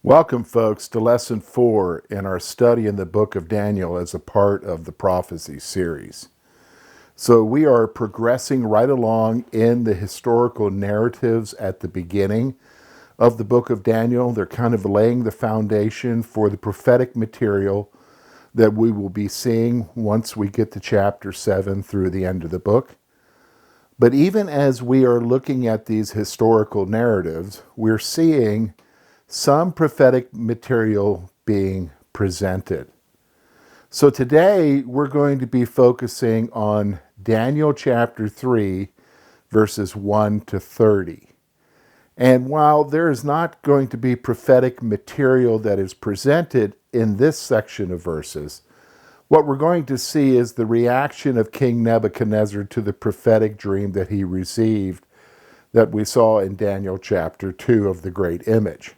Welcome, folks, to Lesson 4 in our study in the book of Daniel as a part of the prophecy series. So we are progressing right along in the historical narratives at the beginning of the book of Daniel. They're kind of laying the foundation for the prophetic material that we will be seeing once we get to chapter 7 through the end of the book. But even as we are looking at these historical narratives, we're seeing some prophetic material being presented. So today we're going to be focusing on Daniel chapter 3, verses 1 to 30. And while there is not going to be prophetic material that is presented in this section of verses, what we're going to see is the reaction of King Nebuchadnezzar to the prophetic dream that he received that we saw in Daniel chapter 2 of the great image.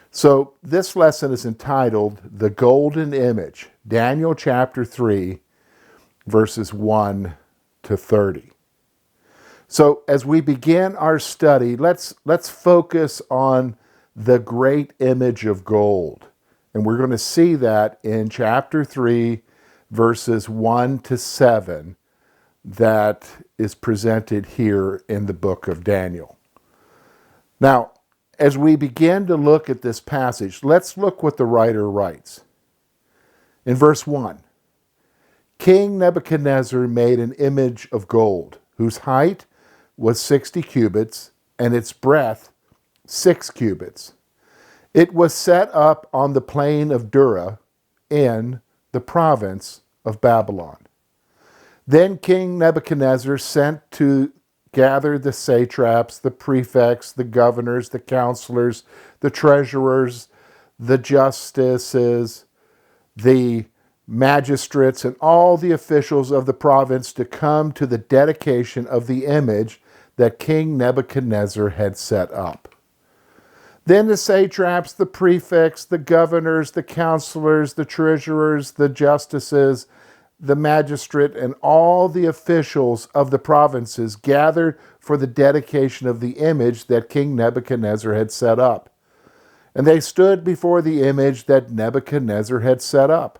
So this lesson is entitled The Golden Image, Daniel chapter 3, verses 1 to 30. So as we begin our study, let's focus on the great image of gold. And we're going to see that in chapter 3, verses 1 to 7, that is presented here in the book of Daniel. Now, as we begin to look at this passage, let's look what the writer writes. In verse 1, King Nebuchadnezzar made an image of gold, whose height was 60 cubits, and its breadth 6 cubits. It was set up on the plain of Dura in the province of Babylon. Then King Nebuchadnezzar sent to gather the satraps, the prefects, the governors, the counselors, the treasurers, the justices, the magistrates, and all the officials of the province to come to the dedication of the image that King Nebuchadnezzar had set up. Then the satraps, the prefects, the governors, the counselors, the treasurers, the justices, the magistrate, and all the officials of the provinces gathered for the dedication of the image that King Nebuchadnezzar had set up. And they stood before the image that Nebuchadnezzar had set up.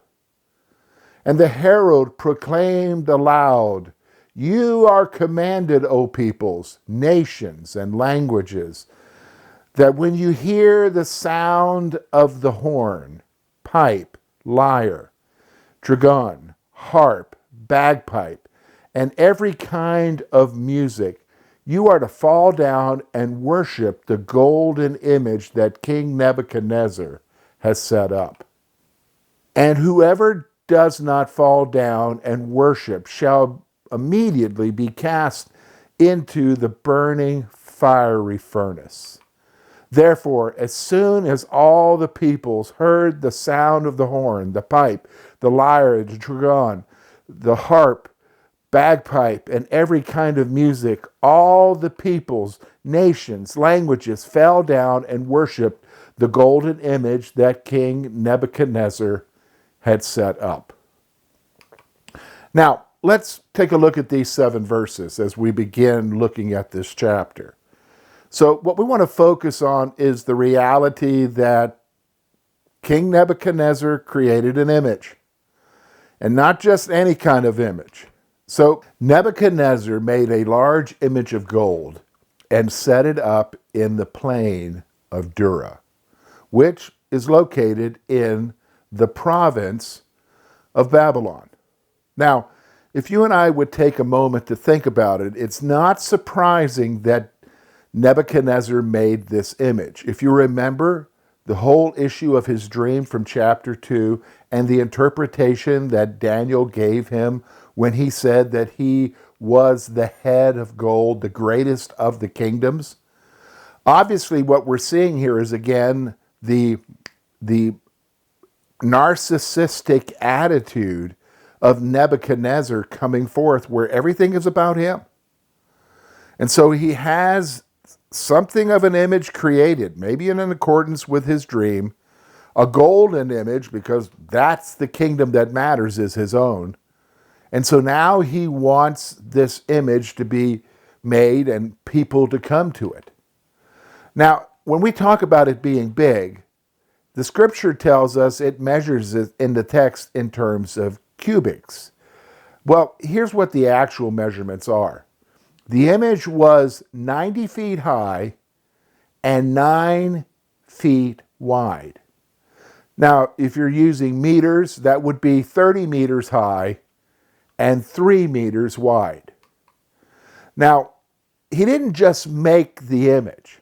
And the herald proclaimed aloud, "You are commanded, O peoples, nations, and languages, that when you hear the sound of the horn, pipe, lyre, trigon, harp, bagpipe, and every kind of music, you are to fall down and worship the golden image that King Nebuchadnezzar has set up. And whoever does not fall down and worship shall immediately be cast into the burning fiery furnace. Therefore, as soon as all the peoples heard the sound of the horn, the pipe, the lyre, the trigon, the harp, bagpipe, and every kind of music, all the peoples, nations, languages fell down and worshiped the golden image that King Nebuchadnezzar had set up. Now, let's take a look at these 7 verses as we begin looking at this chapter. So what we want to focus on is the reality that King Nebuchadnezzar created an image, and not just any kind of image. So Nebuchadnezzar made a large image of gold and set it up in the plain of Dura, which is located in the province of Babylon. Now, if you and I would take a moment to think about it, it's not surprising that Nebuchadnezzar made this image. If you remember the whole issue of his dream from chapter 2 and the interpretation that Daniel gave him when he said that he was the head of gold, the greatest of the kingdoms, obviously what we're seeing here is again the narcissistic attitude of Nebuchadnezzar coming forth where everything is about him. And so he has something of an image created, maybe in accordance with his dream, a golden image, because that's the kingdom that matters, is his own. And so now he wants this image to be made and people to come to it. Now, when we talk about it being big, the scripture tells us it measures it in the text in terms of cubics. Well, here's what the actual measurements are. The image was 90 feet high and 9 feet wide. Now, if you're using meters, that would be 30 meters high and 3 meters wide. Now, he didn't just make the image.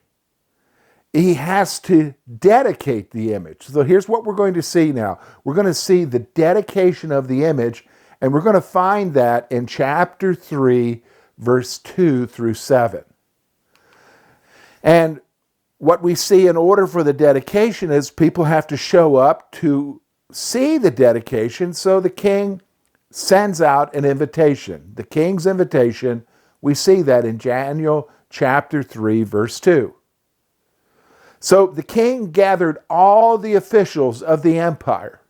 He has to dedicate the image. So here's what we're going to see now. We're going to see the dedication of the image, and we're going to find that in chapter 3, verse 2 through 7. And what we see in order for the dedication is people have to show up to see the dedication, so the king sends out an invitation. The king's invitation, we see that in Daniel chapter 3, verse 2. So the king gathered all the officials of the empire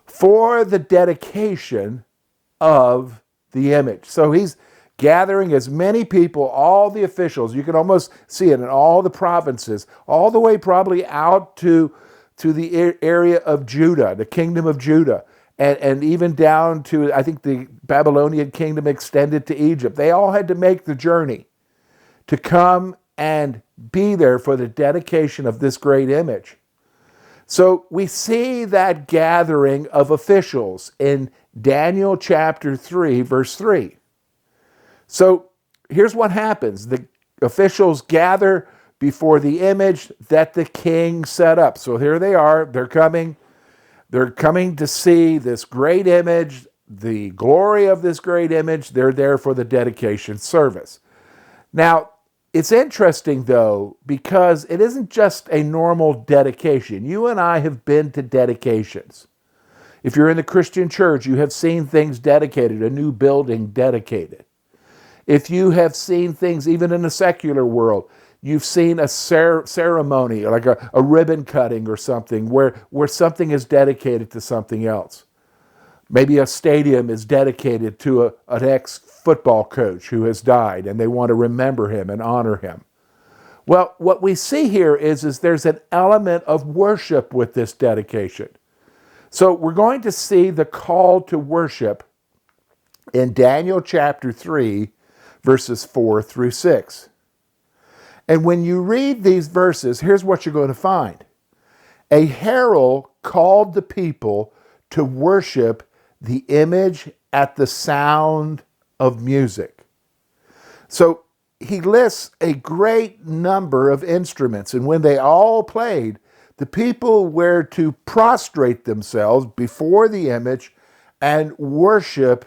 for the dedication of the image. So he's gathering as many people, all the officials. You can almost see it in all the provinces, all the way probably out to the area of Judah, the kingdom of Judah, and even down to, I think, the Babylonian kingdom extended to Egypt. They all had to make the journey to come and be there for the dedication of this great image. So we see that gathering of officials in Daniel chapter 3, verse 3. So here's what happens. The officials gather before the image that the king set up. So here they are. They're coming to see this great image, the glory of this great image. They're there for the dedication service. Now, it's interesting, though, because it isn't just a normal dedication. You and I have been to dedications. If you're in the Christian church, you have seen things dedicated, a new building dedicated. If you have seen things even in the secular world, you've seen a ceremony, like a ribbon cutting or something, where something is dedicated to something else. Maybe a stadium is dedicated to an ex-football coach who has died, and they want to remember him and honor him. Well, what we see here is there's an element of worship with this dedication. So we're going to see the call to worship in Daniel chapter 3, verses 4 through 6. And when you read these verses, here's what you're going to find. A herald called the people to worship the image at the sound of music. So he lists a great number of instruments, and when they all played, the people were to prostrate themselves before the image and worship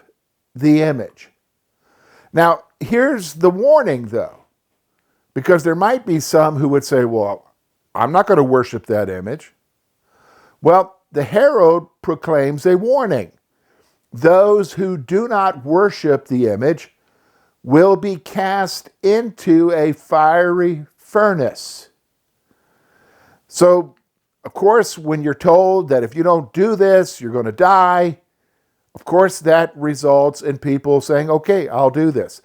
the image. Now, here's the warning, though, because there might be some who would say, well, I'm not going to worship that image. Well, the herald proclaims a warning. Those who do not worship the image will be cast into a fiery furnace. So, of course, when you're told that if you don't do this, you're going to die, of course, that results in people saying, okay, I'll do this.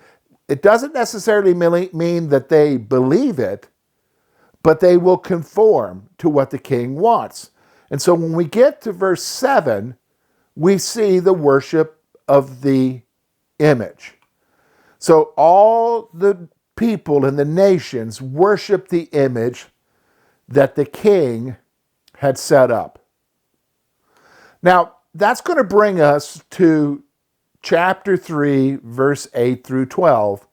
It doesn't necessarily mean that they believe it, but they will conform to what the king wants. And so when we get to verse 7, we see the worship of the image. So all the people in the nations worship the image that the king had set up. Now, that's going to bring us to chapter 3, verse 8 through 12,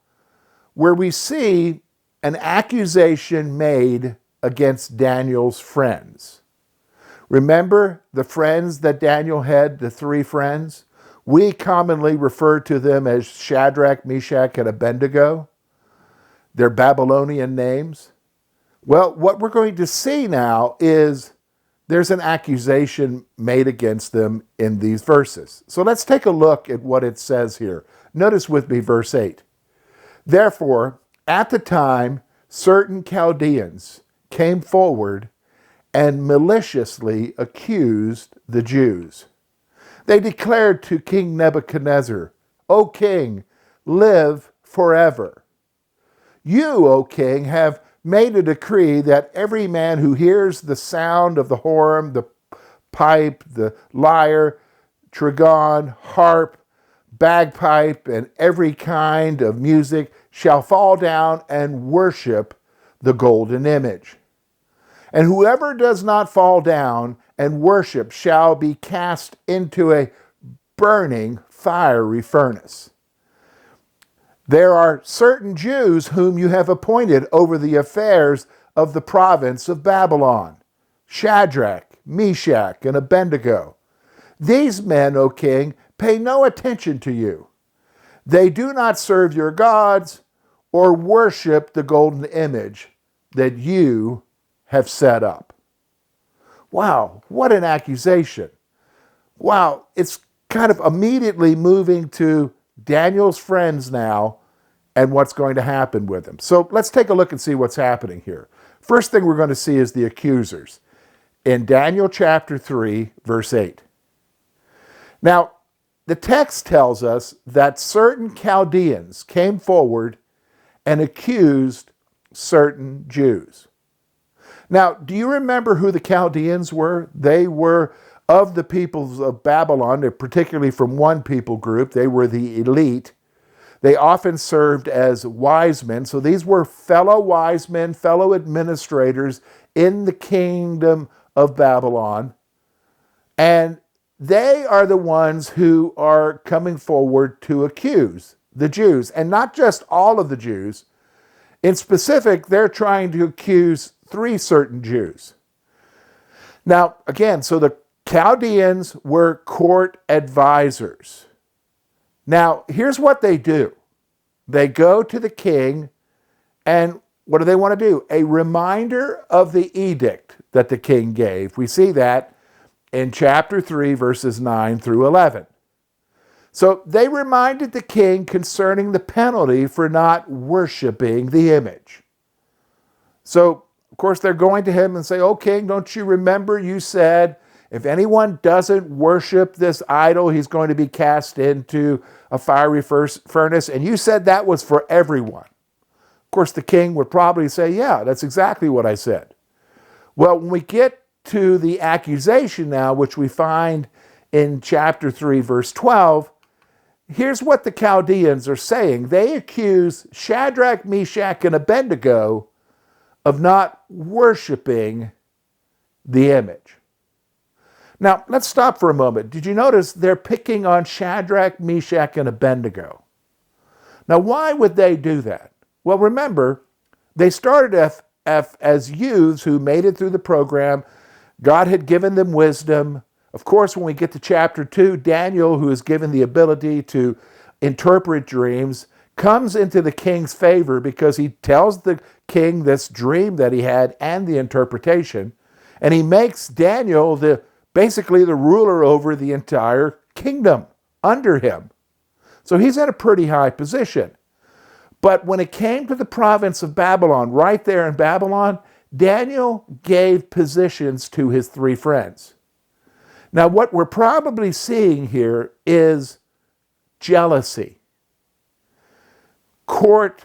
where we see an accusation made against Daniel's friends. Remember the friends that Daniel had, the 3 friends? We commonly refer to them as Shadrach, Meshach, and Abednego. Their Babylonian names. Well, what we're going to see now is there's an accusation made against them in these verses. So let's take a look at what it says here. Notice with me verse 8. Therefore, at the time, certain Chaldeans came forward and maliciously accused the Jews. They declared to King Nebuchadnezzar, O king, live forever. You, O king, have made a decree that every man who hears the sound of the horn, the pipe, the lyre, trigon, harp, bagpipe, and every kind of music shall fall down and worship the golden image. And whoever does not fall down and worship shall be cast into a burning fiery furnace. There are certain Jews whom you have appointed over the affairs of the province of Babylon, Shadrach, Meshach, and Abednego. These men, O king, pay no attention to you. They do not serve your gods or worship the golden image that you have set up. Wow, what an accusation. Wow, it's kind of immediately moving to Daniel's friends now and what's going to happen with them. So let's take a look and see what's happening here. First thing we're going to see is the accusers in Daniel chapter 3, verse 8. Now, the text tells us that certain Chaldeans came forward and accused certain Jews. Now, do you remember who the Chaldeans were? They were of the peoples of Babylon, particularly from one people group. They were the elite. They often served as wise men. So these were fellow wise men, fellow administrators in the kingdom of Babylon. And they are the ones who are coming forward to accuse the Jews. And not just all of the Jews. In specific, they're trying to accuse 3 certain Jews. Now, again, so the Chaldeans were court advisors. Now, here's what they do. They go to the king, and what do they want to do? A reminder of the edict that the king gave. We see that in chapter 3, verses 9 through 11. So they reminded the king concerning the penalty for not worshiping the image. So, of course, they're going to him and say, "Oh, king, don't you remember you said if anyone doesn't worship this idol, he's going to be cast into a fiery furnace. And you said that was for everyone." Of course, the king would probably say, "Yeah, that's exactly what I said." Well, when we get to the accusation now, which we find in chapter 3, verse 12, here's what the Chaldeans are saying. They accuse Shadrach, Meshach, and Abednego of not worshiping the image. Now, let's stop for a moment. Did you notice they're picking on Shadrach, Meshach, and Abednego? Now, why would they do that? Well, remember, they started as youths who made it through the program. God had given them wisdom. Of course, when we get to chapter 2, Daniel, who is given the ability to interpret dreams, comes into the king's favor because he tells the king this dream that he had and the interpretation, and he makes Daniel basically the ruler over the entire kingdom under him. So he's in a pretty high position. But when it came to the province of Babylon, right there in Babylon, Daniel gave positions to his 3 friends. Now, what we're probably seeing here is jealousy, court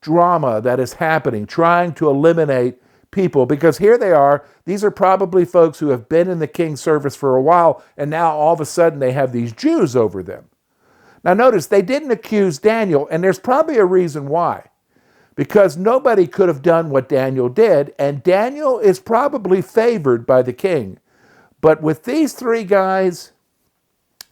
drama that is happening, trying to eliminate people, because here they are. These are probably folks who have been in the king's service for a while, and now all of a sudden they have these Jews over them. Now notice, they didn't accuse Daniel, and there's probably a reason why. Because nobody could have done what Daniel did, and Daniel is probably favored by the king. But with these 3 guys,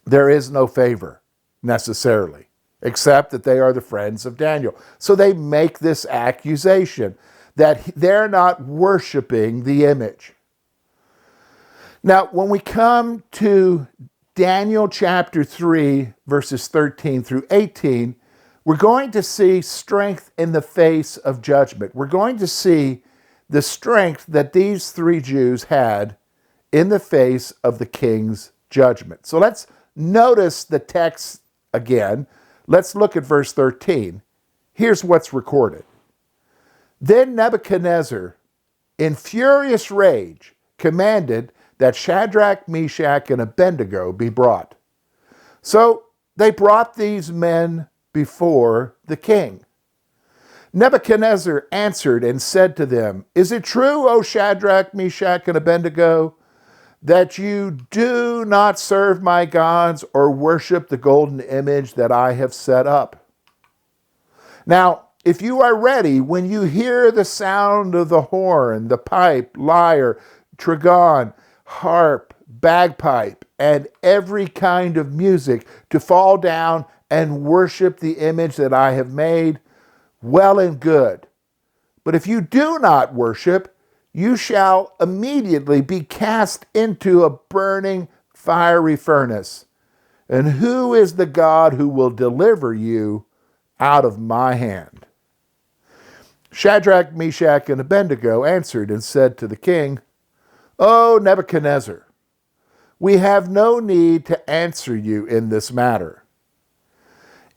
there is no favor necessarily, except that they are the friends of Daniel. So they make this accusation that they're not worshiping the image. Now, when we come to Daniel chapter 3, verses 13 through 18, we're going to see strength in the face of judgment. We're going to see the strength that these 3 Jews had in the face of the king's judgment. So let's notice the text again. Let's look at verse 13. Here's what's recorded. Then Nebuchadnezzar, in furious rage, commanded that Shadrach, Meshach, and Abednego be brought. So they brought these men before the king. Nebuchadnezzar answered and said to them, "Is it true, O Shadrach, Meshach, and Abednego, that you do not serve my gods or worship the golden image that I have set up? Now, if you are ready, when you hear the sound of the horn, the pipe, lyre, trigon, harp, bagpipe, and every kind of music, to fall down and worship the image that I have made, well and good. But if you do not worship, you shall immediately be cast into a burning fiery furnace. And who is the God who will deliver you out of my hand?" Shadrach, Meshach, and Abednego answered and said to the king, "O Nebuchadnezzar, we have no need to answer you in this matter.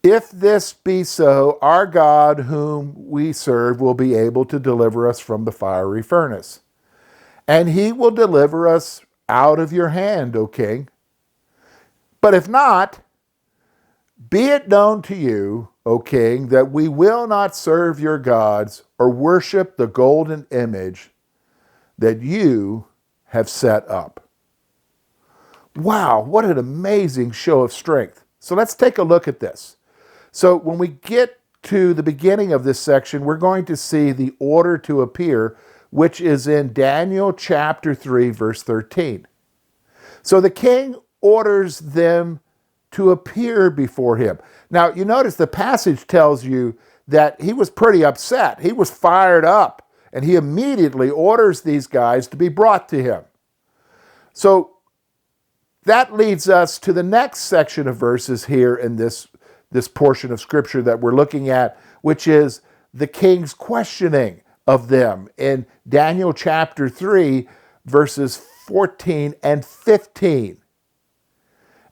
If this be so, our God whom we serve will be able to deliver us from the fiery furnace, and he will deliver us out of your hand, O king. But if not, be it known to you, O king, that we will not serve your gods or worship the golden image that you have set up." Wow, what an amazing show of strength. So let's take a look at this. So when we get to the beginning of this section, we're going to see the order to appear, which is in Daniel chapter 3, verse 13. So the king orders them to appear before him. Now, you notice the passage tells you that he was pretty upset. He was fired up, and he immediately orders these guys to be brought to him. So that leads us to the next section of verses here in this portion of Scripture that we're looking at, which is the king's questioning of them in Daniel chapter 3, verses 14 and 15.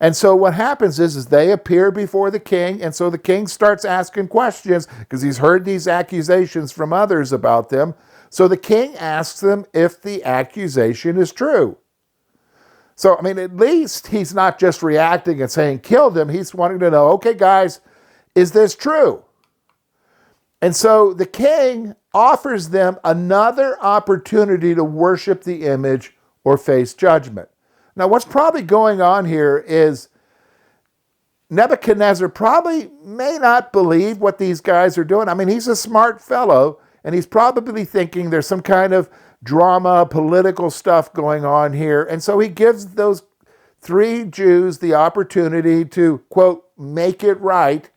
And so what happens is they appear before the king, and so the king starts asking questions because he's heard these accusations from others about them. So the king asks them if the accusation is true. So, I mean, at least he's not just reacting and saying, kill them. He's wanting to know, okay, guys, is this true? And so the king offers them another opportunity to worship the image or face judgment. Now, what's probably going on here is Nebuchadnezzar probably may not believe what these guys are doing. I mean, he's a smart fellow, and he's probably thinking there's some kind of drama, political stuff going on here. And so he gives those three Jews the opportunity to, quote, make it right.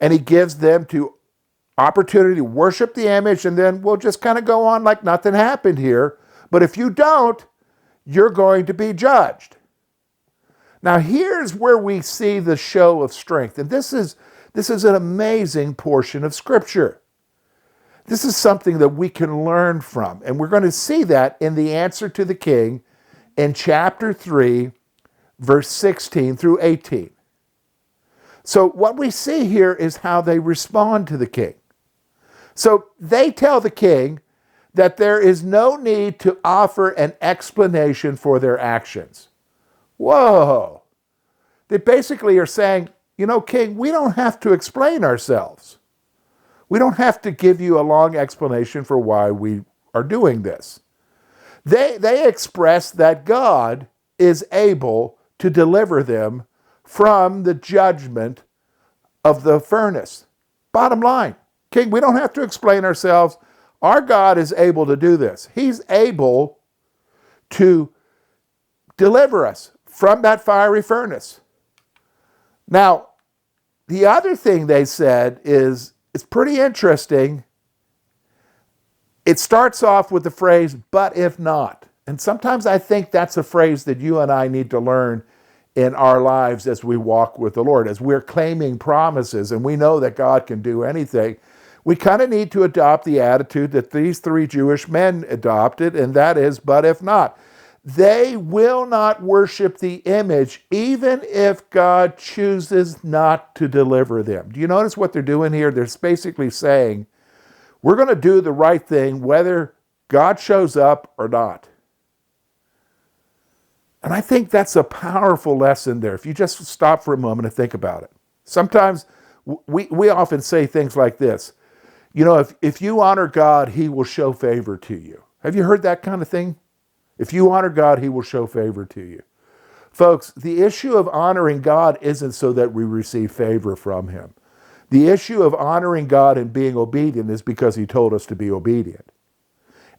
And he gives them the opportunity to worship the image, and then we'll just kind of go on like nothing happened here. But if you don't, you're going to be judged. Now, here's where we see the show of strength. And this is an amazing portion of Scripture. This is something that we can learn from. And we're going to see that in the answer to the king in chapter 3, verse 16 through 18. So what we see here is how they respond to the king. So they tell the king that there is no need to offer an explanation for their actions. Whoa! They basically are saying, you know, king, we don't have to explain ourselves. We don't have to give you a long explanation for why we are doing this. They express that God is able to deliver them from the judgment of the furnace. Bottom line, king, we don't have to explain ourselves. Our God is able to do this. He's able to deliver us from that fiery furnace. Now, the other thing they said is, it's pretty interesting. It starts off with the phrase, but if not. And sometimes I think that's a phrase that you and I need to learn in our lives as we walk with the Lord. As we're claiming promises and we know that God can do anything, we kind of need to adopt the attitude that these three Jewish men adopted, and that is, but if not. They will not worship the image even if God chooses not to deliver them. Do you notice what they're doing here? They're basically saying, we're going to do the right thing whether God shows up or not. And I think that's a powerful lesson there, if you just stop for a moment and think about it. Sometimes we often say things like this, You know, if you honor God, he will show favor to you. Have you heard that kind of thing? If you honor God, he will show favor to you. Folks, the issue of honoring God isn't so that we receive favor from him. The issue of honoring God and being obedient is because he told us to be obedient.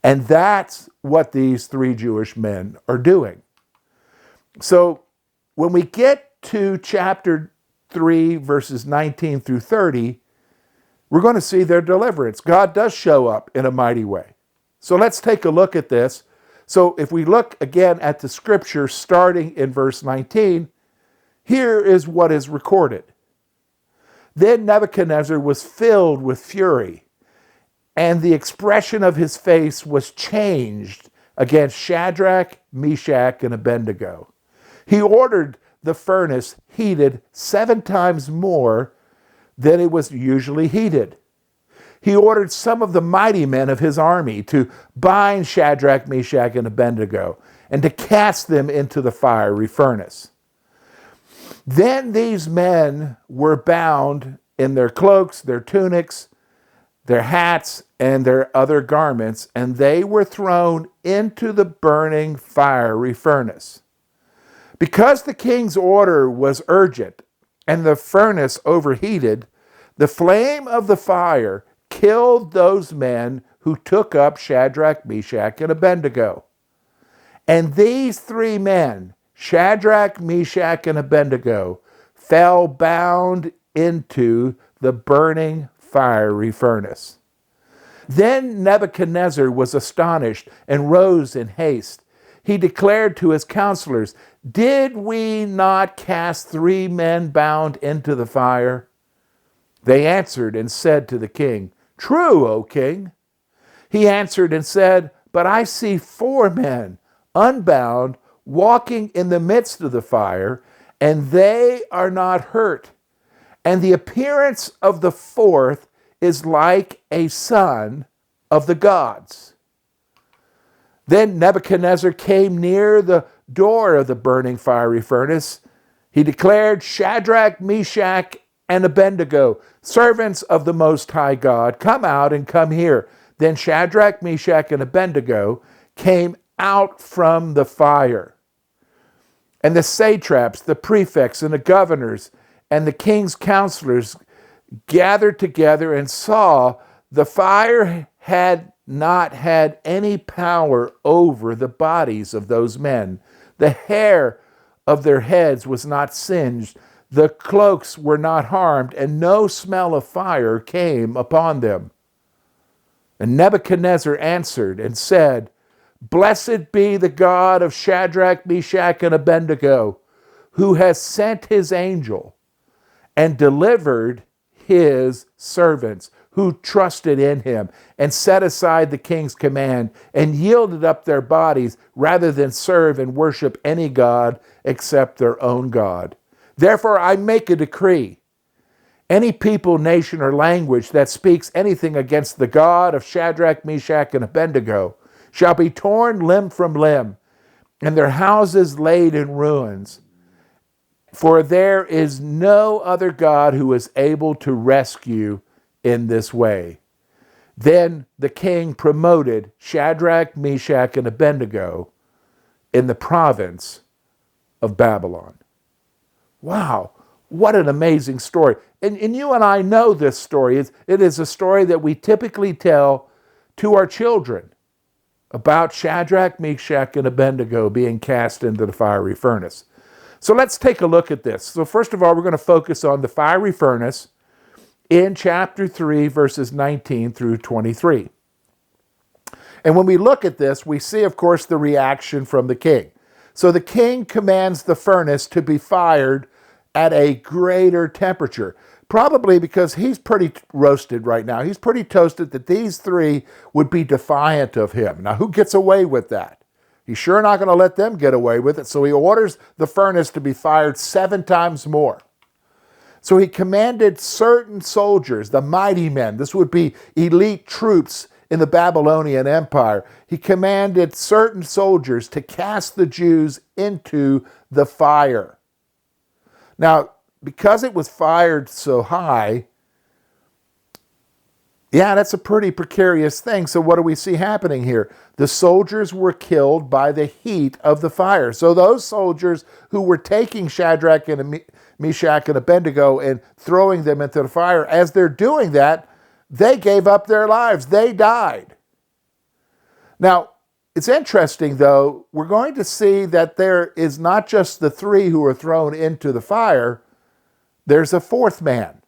And that's what these three Jewish men are doing. So when we get to chapter 3, verses 19 through 30, we're going to see their deliverance. God does show up in a mighty way. So let's take a look at this. So if we look again at the scripture starting in verse 19, here is what is recorded. Then Nebuchadnezzar was filled with fury, and the expression of his face was changed against Shadrach, Meshach, and Abednego. He ordered the furnace heated 7 times more than it was usually heated. He ordered some of the mighty men of his army to bind Shadrach, Meshach, and Abednego and to cast them into the fiery furnace. Then these men were bound in their cloaks, their tunics, their hats, and their other garments, and they were thrown into the burning fiery furnace. Because the king's order was urgent and the furnace overheated, the flame of the fire killed those men who took up Shadrach, Meshach, and Abednego. And these 3 men, Shadrach, Meshach, and Abednego, fell bound into the burning fiery furnace. Then Nebuchadnezzar was astonished and rose in haste. He declared to his counselors, "Did we not cast 3 men bound into the fire?" They answered and said to the king, "True, O king." He answered and said, "But I see 4 men, unbound, walking in the midst of the fire, and they are not hurt. And the appearance of the 4th is like a son of the gods." Then Nebuchadnezzar came near the door of the burning fiery furnace. He declared, "Shadrach, Meshach, and Abednego, servants of the Most High God, come out and come here." Then Shadrach, Meshach, and Abednego came out from the fire. And the satraps, the prefects, and the governors, and the king's counselors gathered together and saw the fire had not had any power over the bodies of those men. The hair of their heads was not singed, the cloaks were not harmed, and no smell of fire came upon them. And Nebuchadnezzar answered and said, "Blessed be the God of Shadrach, Meshach, and Abednego, who has sent his angel and delivered his servants who trusted in him and set aside the king's command and yielded up their bodies rather than serve and worship any god except their own God. Therefore I make a decree. Any people, nation, or language that speaks anything against the God of Shadrach, Meshach, and Abednego shall be torn limb from limb, and their houses laid in ruins. For there is no other God who is able to rescue in this way." Then the king promoted Shadrach, Meshach, and Abednego in the province of Babylon. Wow, what an amazing story. And you and I know this story. It is a story that we typically tell to our children about Shadrach, Meshach, and Abednego being cast into the fiery furnace. So let's take a look at this. So first of all, we're going to focus on the fiery furnace in chapter 3, verses 19 through 23. And when we look at this, we see, of course, the reaction from the king. So the king commands the furnace to be fired at a greater temperature, probably because he's pretty roasted right now. He's pretty toasted that these 3 would be defiant of him. Now, who gets away with that? He's sure not going to let them get away with it, so he orders the furnace to be fired 7 times more. So he commanded certain soldiers, the mighty men, this would be elite troops in the Babylonian Empire. He commanded certain soldiers to cast the Jews into the fire. Now, because it was fired so high, Yeah, that's a pretty precarious thing. So what do we see happening here? The soldiers were killed by the heat of the fire. So those soldiers who were taking Shadrach and Meshach and Abednego and throwing them into the fire, as they're doing that, they gave up their lives. They died. Now, it's interesting, though, we're going to see that there is not just the three who were thrown into the fire, there's a fourth man.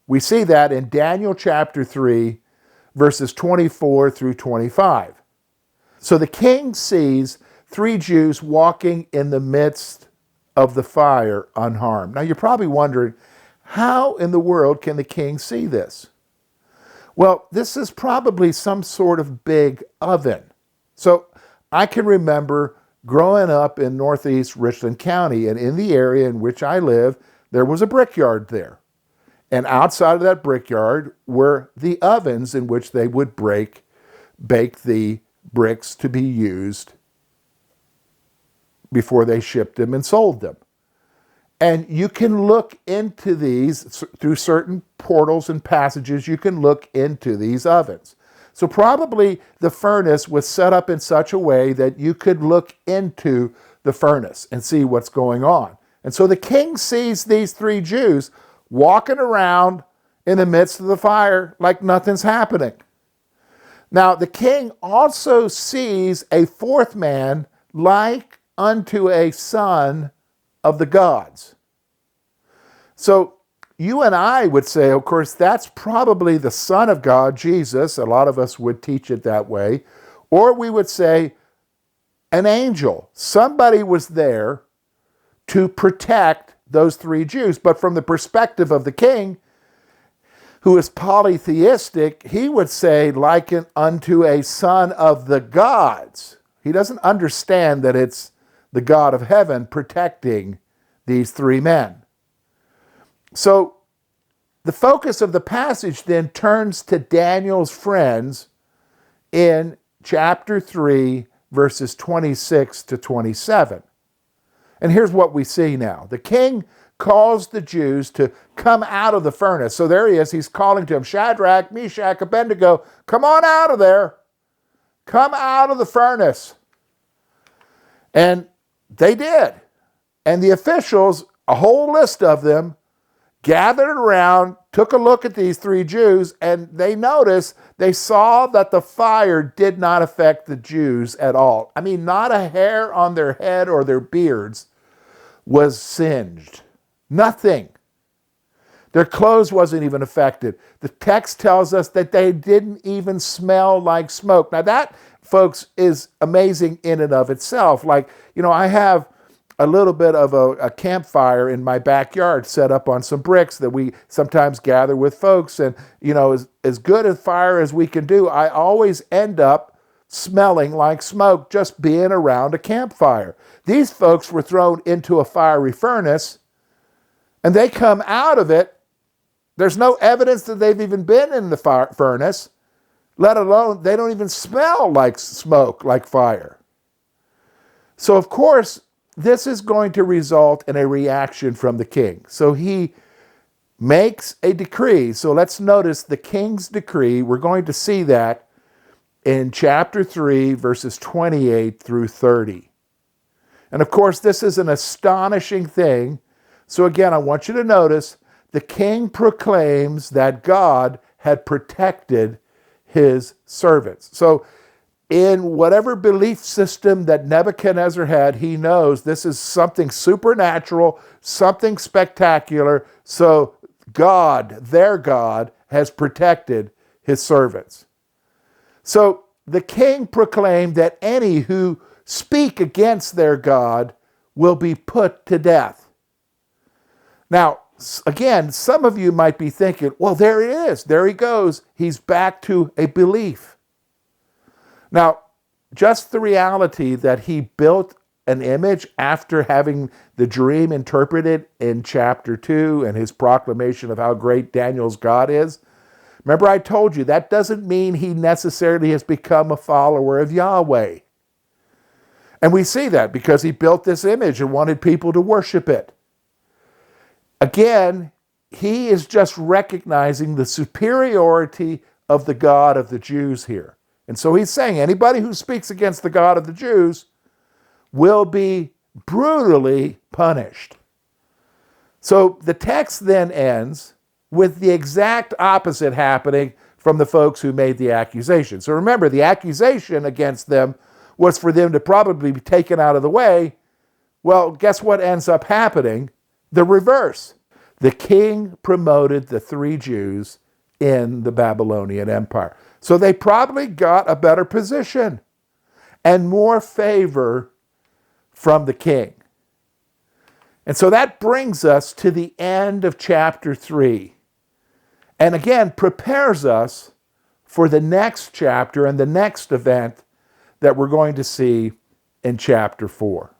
We see that in Daniel chapter 3, verses 24 through 25. So the king sees three Jews walking in the midst of the fire unharmed. Now you're probably wondering, how in the world can the king see this? Well, this is probably some sort of big oven. So I can remember growing up in northeast Richland County, and in the area in which I live, there was a brickyard there. And outside of that brickyard were the ovens in which they would bake the bricks to be used before they shipped them and sold them. And you can look into these through certain portals and passages. You can look into these ovens. So probably the furnace was set up in such a way that you could look into the furnace and see what's going on. And so the king sees these three Jews walking around in the midst of the fire like nothing's happening. Now, the king also sees a fourth man like unto a son of the gods. So you and I would say, of course, that's probably the Son of God, Jesus. A lot of us would teach it that way. Or we would say an angel. Somebody was there to protect those three Jews. But from the perspective of the king, who is polytheistic, he would say, liken unto a son of the gods. He doesn't understand that it's the God of heaven protecting these three men. So the focus of the passage then turns to Daniel's friends in chapter 3, verses 26 to 27. And here's what we see now. The king calls the Jews to come out of the furnace. So there he is. He's calling to them, Shadrach, Meshach, Abednego, come on out of there. Come out of the furnace. And they did. And the officials, a whole list of them, gathered around, took a look at these three Jews, and they saw that the fire did not affect the Jews at all. I mean, not a hair on their head or their beards was singed. Nothing. Their clothes wasn't even affected. The text tells us that they didn't even smell like smoke. Now that, folks, is amazing in and of itself. Like, I have a little bit of a campfire in my backyard set up on some bricks that we sometimes gather with folks. And, as good a fire as we can do, I always end up smelling like smoke just being around a campfire. These folks were thrown into a fiery furnace, and they come out of it. There's no evidence that they've even been in the furnace, let alone they don't even smell like smoke, like fire. So, of course, this is going to result in a reaction from the king. So he makes a decree. So let's notice the king's decree. We're going to see that in chapter 3, verses 28 through 30. And of course, this is an astonishing thing. So again, I want you to notice the king proclaims that God had protected his servants. So in whatever belief system that Nebuchadnezzar had, he knows this is something supernatural, something spectacular. So God, their God, has protected his servants. So the king proclaimed that any who speak against their God will be put to death. Now, again, some of you might be thinking, well, there it is. There he goes. He's back to a belief. Now, just the reality that he built an image after having the dream interpreted in chapter 2 and his proclamation of how great Daniel's God is. Remember, I told you that doesn't mean he necessarily has become a follower of Yahweh. And we see that because he built this image and wanted people to worship it. Again, he is just recognizing the superiority of the God of the Jews here. And so he's saying anybody who speaks against the God of the Jews will be brutally punished. So the text then ends with the exact opposite happening from the folks who made the accusation. So remember, the accusation against them was for them to probably be taken out of the way. Well, guess what ends up happening? The reverse. The king promoted the 3 Jews in the Babylonian Empire. So they probably got a better position and more favor from the king. And so that brings us to the end of chapter 3. And again, prepares us for the next chapter and the next event that we're going to see in chapter 4.